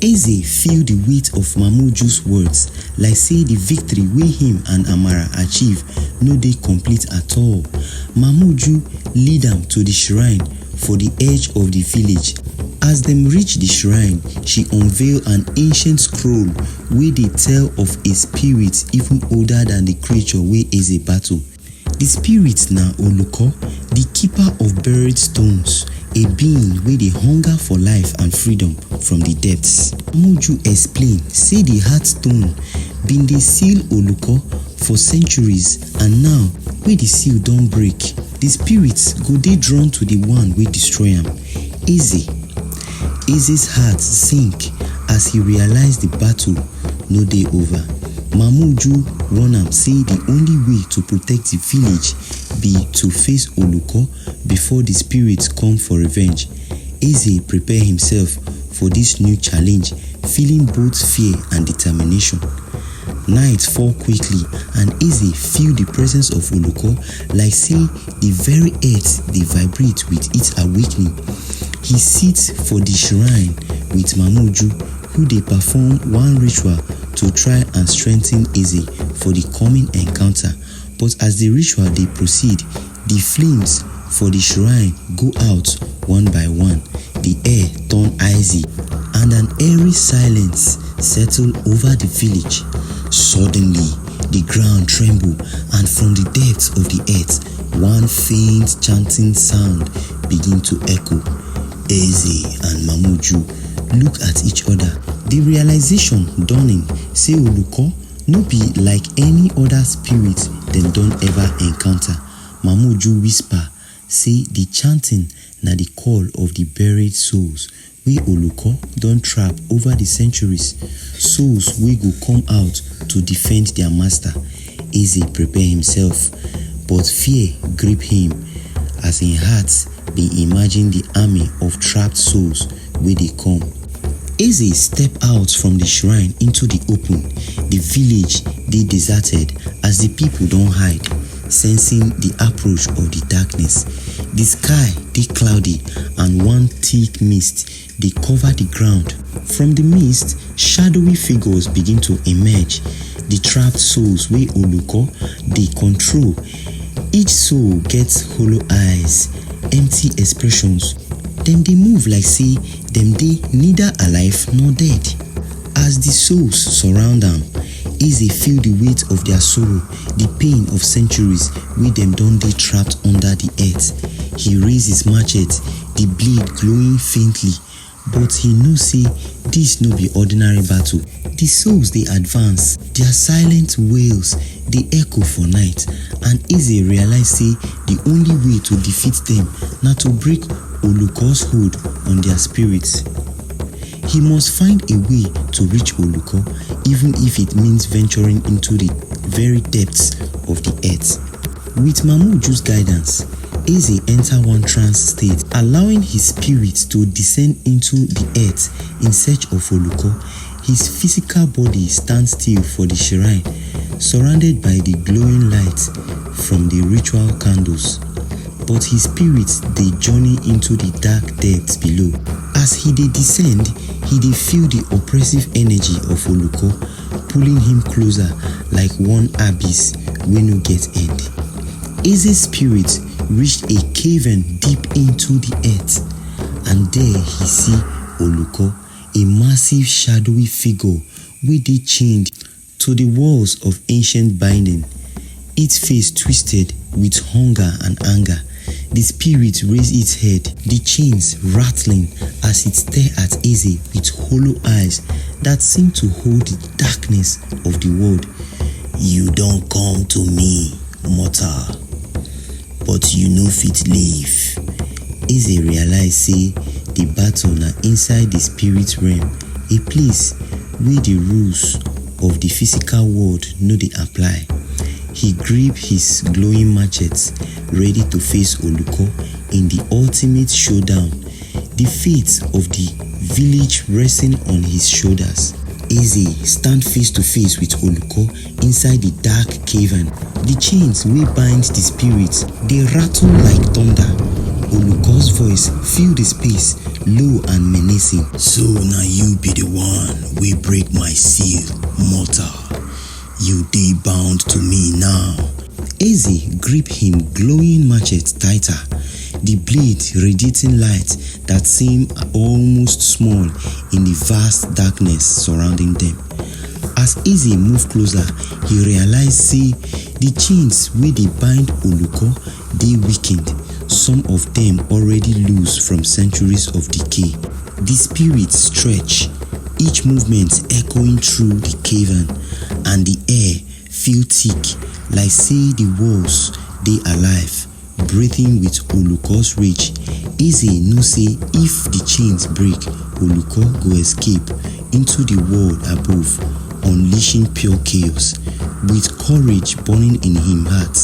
Eze feel the weight of Mamuju's words, like say the victory wey him and Amara achieve no dey complete at all. Mamuju lead am to the shrine for the edge of the village. As dem reach the shrine, she unveil an ancient scroll wey dey tell of a spirit even older than the creature wey Eze battle. The spirit na Oluko, the keeper of buried stones, a being wey dey hunger for life and freedom from the depths. Mamuju explain say the heart stone bin dey seal Oluko for centuries, and now wey the seal don break, the spirits go dey drawn to the one wey destroy am. Eze's heart sink as he realized the battle no dey over. Mamuju warn am say the only way to protect the village be to face Oluko before the spirits come for revenge. Eze prepare himself for this new challenge, feeling both fear and determination. Night fall quickly and Eze feel the presence of Oluko like say the very earth dey vibrate with its awakening. He sits for the shrine with Mamuju, who dey perform one ritual to try and strengthen Eze for the coming encounter. But as the ritual dey proceed, the flames for the shrine go out one by one, the air turn icy, and an eerie silence settle over the village. Suddenly, the ground trembled, and from the depths of the earth, one faint chanting sound began to echo. Eze and Mamuju look at each other, the realization dawning say Oluko no be like any other spirit dem don ever encounter. Mamuju whisper say the chanting na the call of the buried souls wey Oluko don trap over the centuries, souls wey go come out to defend their master. Eze prepare himself, but fear grip him as im heart bin imagine the army of trapped souls wey dey come. Eze step out from the shrine into the open. The village dey deserted as the people don hide, sensing the approach of the darkness. The sky dey cloudy and one thick mist dey cover the ground. From the mist, shadowy figures begin to emerge, the trapped souls wey Oluko dey control. Each soul gets hollow eyes, empty expressions. Dem dey move like say dem dey neither alive nor dead. As the souls surround am, Eze feel the weight of their sorrow, the pain of centuries wey dem don dey trapped under the earth. He raise his machete, the blade glowing faintly, but he know say this no be ordinary battle. The souls dey advance, their silent wails dey echo for night, and Eze realize say the only way to defeat them na to break Oluko's hold on their spirits. He must find a way to reach Oluko, even if it means venturing into the very depths of the earth. With Mamuju's guidance, Eze enter one trance state, allowing his spirit to descend into the earth in search of Oluko. His physical body stands still for the shrine, surrounded by the glowing light from the ritual candles. But his spirit dey journey into the dark depths below. As he dey descend, he dey feel the oppressive energy of Oluko pulling him closer like one abyss wey no get end. Eze's spirit reached a cavern deep into the earth, and there he see Oluko, a massive shadowy figure wey dey chained to the walls of ancient binding, its face twisted with hunger and anger. The spirit raised its head, the chains rattling as it stared at Eze with hollow eyes that seemed to hold the darkness of the world. You don come to me, mortal, but you no fit live. Eze realize say the battle na inside the spirit realm, a place where the rules of the physical world no dey apply. He gripped his glowing machete, ready to face Oluko in the ultimate showdown, the fate of the village resting on his shoulders. Eze stand face to face with Oluko inside the dark cavern. The chains wey bind the spirit dey rattle like thunder. Oluko's voice filled the space, low and menacing. So now you be the one we break my seal, mortal. You dey bound to me now. Eze gripped him glowing machete tighter, the blade radiating light that seemed almost small in the vast darkness surrounding them. As Eze moved closer, he realized say the chains wey dey bind Oluko dey weakened, some of them already loose from centuries of decay. The spirits stretch, each movement echoing through the cavern, and the air feel thick like say the walls dey alive, breathing with Oluko's rage. Eze know say if the chains break, Oluko go escape into the world above, unleashing pure chaos. With courage burning in him heart,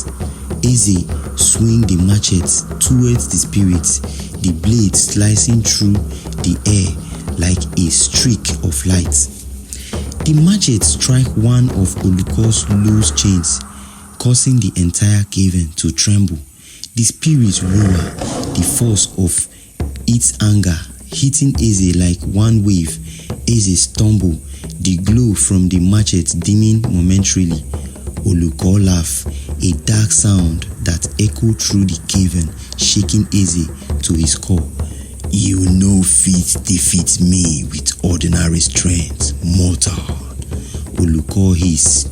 Eze swing the machete towards the spirits, the blade slicing through the air like a streak of light. The machete strike one of Oluko's loose chains, causing the entire cavern to tremble. The spirits roar, the force of its anger hitting Eze like one wave. Eze stumble, the glow from the machete dimming momentarily. Oluko laugh, a dark sound that echoed through the cavern, shaking Eze to his core. You no fit defeat me with ordinary strength, mortal. Oluko hissed.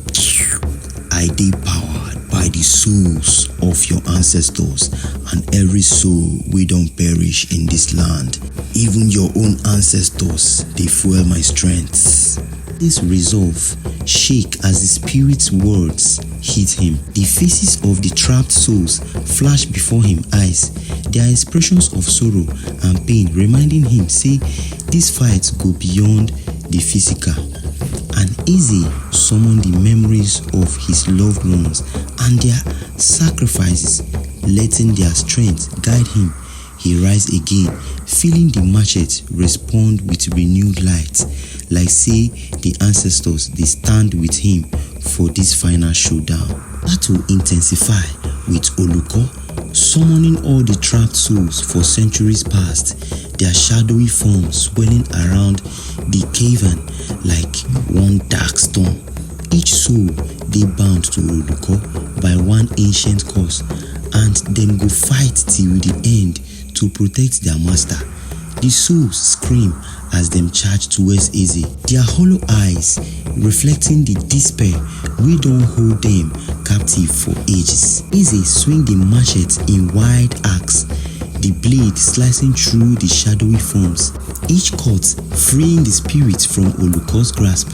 I dey powered by the souls of your ancestors, and every soul we don perish in this land. Even your own ancestors, they fuel my strength. This resolve shake as the spirit's words hit him. The faces of the trapped souls flashed before him eyes, their expressions of sorrow and pain reminding him say this fight go beyond the physical. And Eze summoned the memories of his loved ones and their sacrifices, letting their strength guide him. He rise again, feeling the machete respond with renewed light, like say the ancestors they stand with him for this final showdown. Battle intensify with Oluko summoning all the trapped souls for centuries past, their shadowy forms swirling around the cavern like one dark storm. Each soul they bound to Oluko by one ancient curse, and them go fight till the end to protect their master. The souls scream as them charge towards Eze, their hollow eyes reflecting the despair we don't hold them captive for ages. Eze swing the machete in wide arcs, the blade slicing through the shadowy forms, each cut freeing the spirit from Oluko's grasp.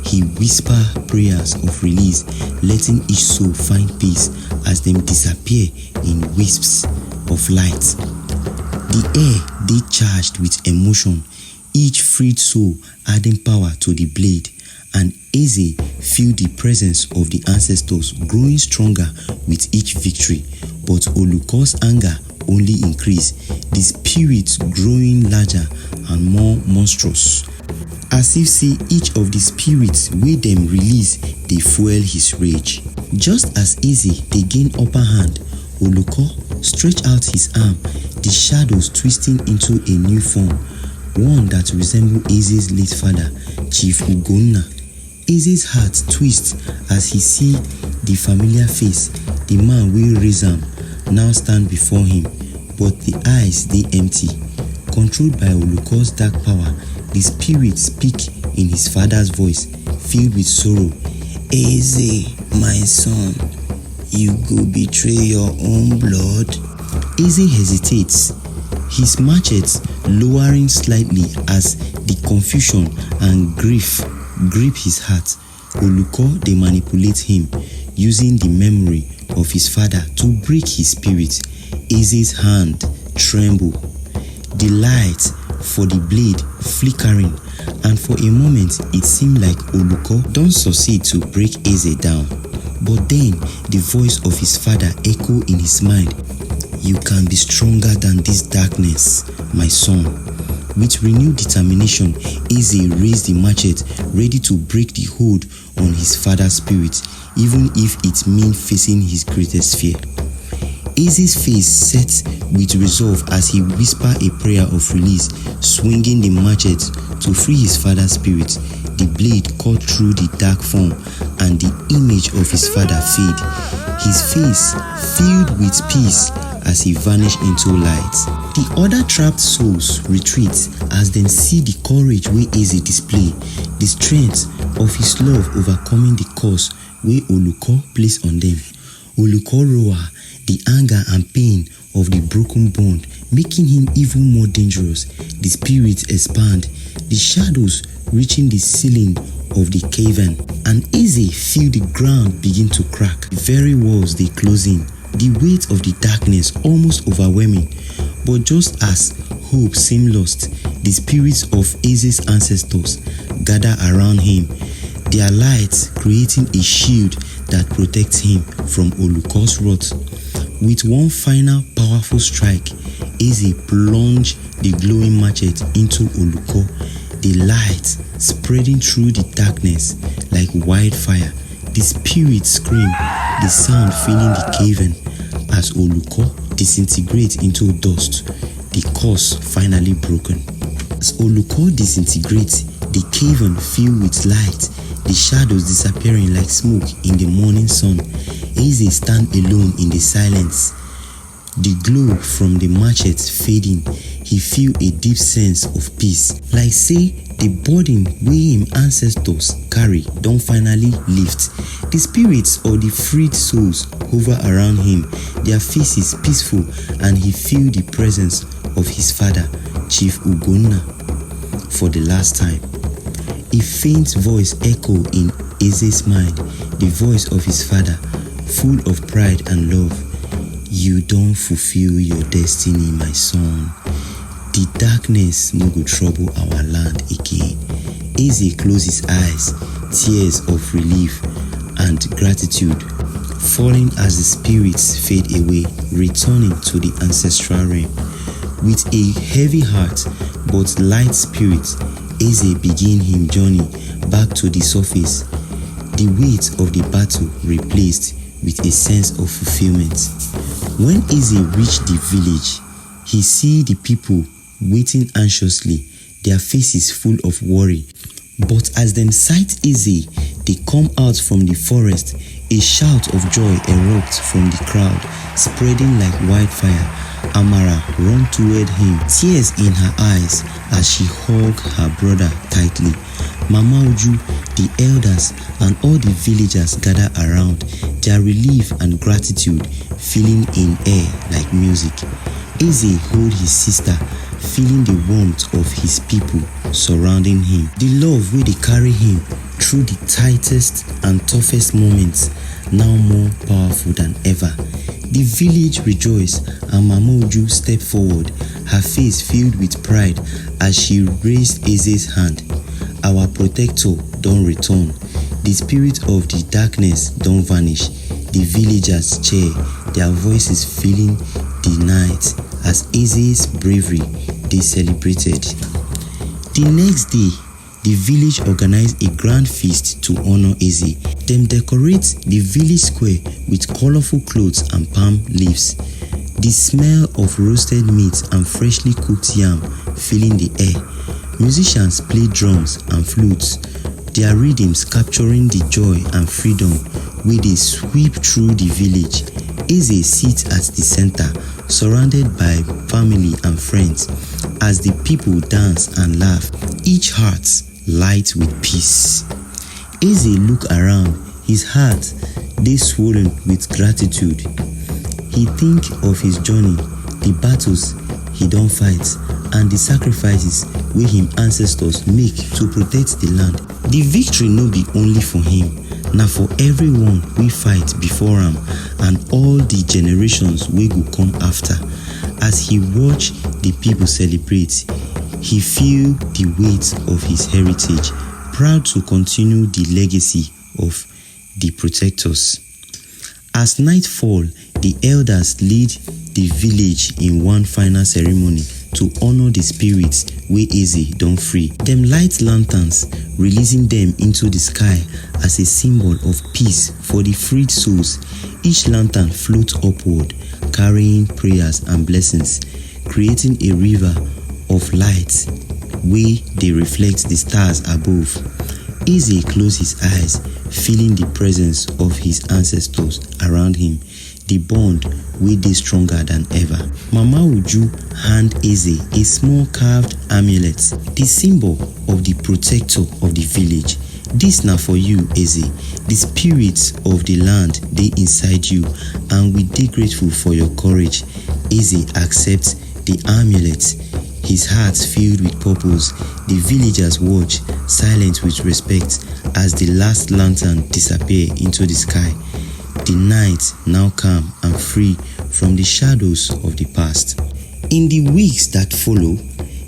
He whisper prayers of release, letting each soul find peace as them disappear in wisps of light. The air they charged with emotion, each freed soul adding power to the blade, and Eze feel the presence of the ancestors growing stronger with each victory. But Oluko's anger only increased, the spirits growing larger and more monstrous, as if say each of the spirits wey them release they fuel his rage. Just as Eze they gain upper hand, Oluko stretched out his arm, the shadows twisting into a new form, one that resembled Eze's late father, Chief Ugonna. Eze's heart twists as he see the familiar face, the man wey raise am now stand before him, but the eyes they empty. Controlled by Oluko's dark power, the spirit speak in his father's voice, filled with sorrow. Eze, my son, you go betray your own blood? Eze hesitates, his machete lowering slightly as the confusion and grief grip his heart. Oluko they manipulate him, using the memory of his father to break his spirit. Eze's hand tremble, the light for the blade flickering, and for a moment it seemed like Oluko don't succeed to break Eze down. But then the voice of his father echoed in his mind. You can be stronger than this darkness, my son. With renewed determination, Eze raised the machete, ready to break the hold on his father's spirit, even if it meant facing his greatest fear. Eze's face set with resolve as he whispered a prayer of release, swinging the machete to free his father's spirit. The blade cut through the dark form and the image of his father faded. His face filled with peace as he vanished into light. The other trapped souls retreat as them see the courage wey Eze display, the strength of his love overcoming the curse wey Oluko placed on them. Oluko roar the anger and pain of the broken bond, making him even more dangerous. The spirits expand, the shadows reaching the ceiling of the cavern, and Eze feel the ground begin to crack. The very walls they close in, the weight of the darkness almost overwhelming. But just as hope seemed lost, the spirits of Eze's ancestors gather around him, their lights creating a shield that protects him from Oluko's wrath. With one final powerful strike, Eze plunged the glowing machete into Oluko, the light spreading through the darkness like wildfire. The spirits scream, the sound filling the cavern as Oluko disintegrates into dust, the curse finally broken. As Oluko disintegrates, the cavern filled with light, the shadows disappearing like smoke in the morning sun. Eze stands alone in the silence. The glow from the machete fading, he feel a deep sense of peace. Like say, the burden wey him ancestors carry don finally lift. The spirits or the freed souls hover around him, their faces peaceful, and he feel the presence of his father, Chief Ugonna, for the last time. A faint voice echoed in Eze's mind, the voice of his father, full of pride and love. You don't fulfill your destiny, my son. The darkness no go trouble our land again. Eze closed his eyes, tears of relief and gratitude falling as the spirits fade away, returning to the ancestral realm. With a heavy heart but light spirit, Eze began his journey back to the surface, the weight of the battle replaced with a sense of fulfillment. When Eze reached the village, he see the people waiting anxiously, their faces full of worry. But as them sight Eze, they come out from the forest. A shout of joy erupts from the crowd, spreading like wildfire. Amara ran toward him, tears in her eyes as she hugged her brother tightly. Mama Uju, the elders, and all the villagers gather around, their relief and gratitude filling in air like music. Eze held his sister, feeling the warmth of his people surrounding him. The love wey dey carry him through the tightest and toughest moments, now more powerful than ever. The village rejoiced and Mama Uju stepped forward, her face filled with pride as she raised Eze's hand. Our protector don return. The spirit of the darkness don vanish. The villagers cheer, their voices filling the night as Eze's bravery they celebrated. The next day, the village organized a grand feast to honor Eze. Them decorate the village square with colorful clothes and palm leaves. The smell of roasted meat and freshly cooked yam filling the air. Musicians play drums and flutes, their rhythms capturing the joy and freedom wey dey sweep through the village. Eze sits at the center, surrounded by family and friends, as the people dance and laugh, each heart light with peace. Eze look around, his heart dey swollen with gratitude. He think of his journey, the battles he don fight, and the sacrifices wey him ancestors make to protect the land. The victory no be only for him, na for everyone wey fight before am and all the generations wey go come after. As he watch the people celebrate, he feel the weight of his heritage, proud to continue the legacy of the protectors. As night fall, the elders lead the village in one final ceremony to honor the spirits wey Eze don free. Them light lanterns, releasing them into the sky as a symbol of peace for the freed souls. Each lantern floats upward, carrying prayers and blessings, creating a river of light wey dey reflect the stars above. Eze closed his eyes, feeling the presence of his ancestors around him, the bond wey dey stronger than ever. Mama Uju hand Eze a small carved amulet, the symbol of the protector of the village. This na for you, Eze. The spirits of the land dey inside you, and we dey grateful for your courage. Eze accepts the amulet, his heart filled with purpose. The villagers watch, silent with respect, as the last lantern disappears into the sky. The night now calm and free from the shadows of the past. In the weeks that follow,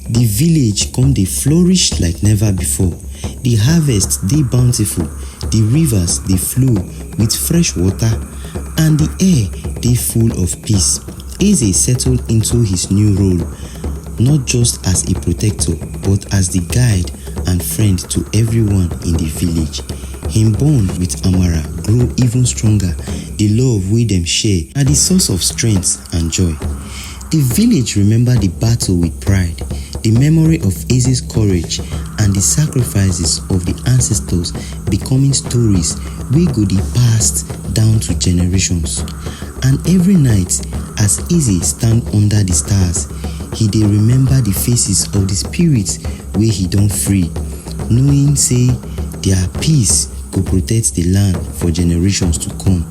the village come dey flourish like never before. The harvest dey bountiful, the rivers dey flow with fresh water, and the air dey full of peace. Eze settled into his new role, not just as a protector, but as the guide and friend to everyone in the village. Him bond with Amara grow even stronger. The love wey dem share na the source of strength and joy. The village remember the battle with pride, the memory of Eze's courage, and the sacrifices of the ancestors becoming stories wey go dey passed down to generations. And every night, as Eze stand under the stars, he dey remember the faces of the spirits wey he don free, knowing say their peace go protect the land for generations to come.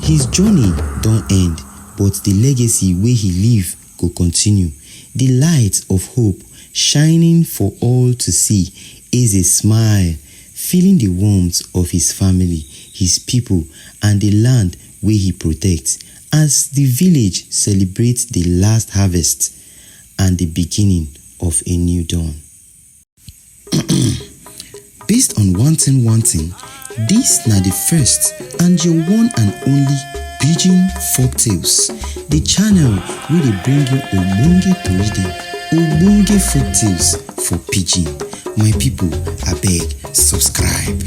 His journey don end, but the legacy wey he leave go continue. The light of hope shining for all to see. Eze smile, feeling the warmth of his family, his people, and the land wey he protects, as the village celebrates the last harvest and the beginning of a new dawn. Based on one thing, this na the first and your one and only Pidgin Folktales, the channel wey dey bring you ogbonge tori dem, ogbonge folktales for pidgin. My people, abeg subscribe.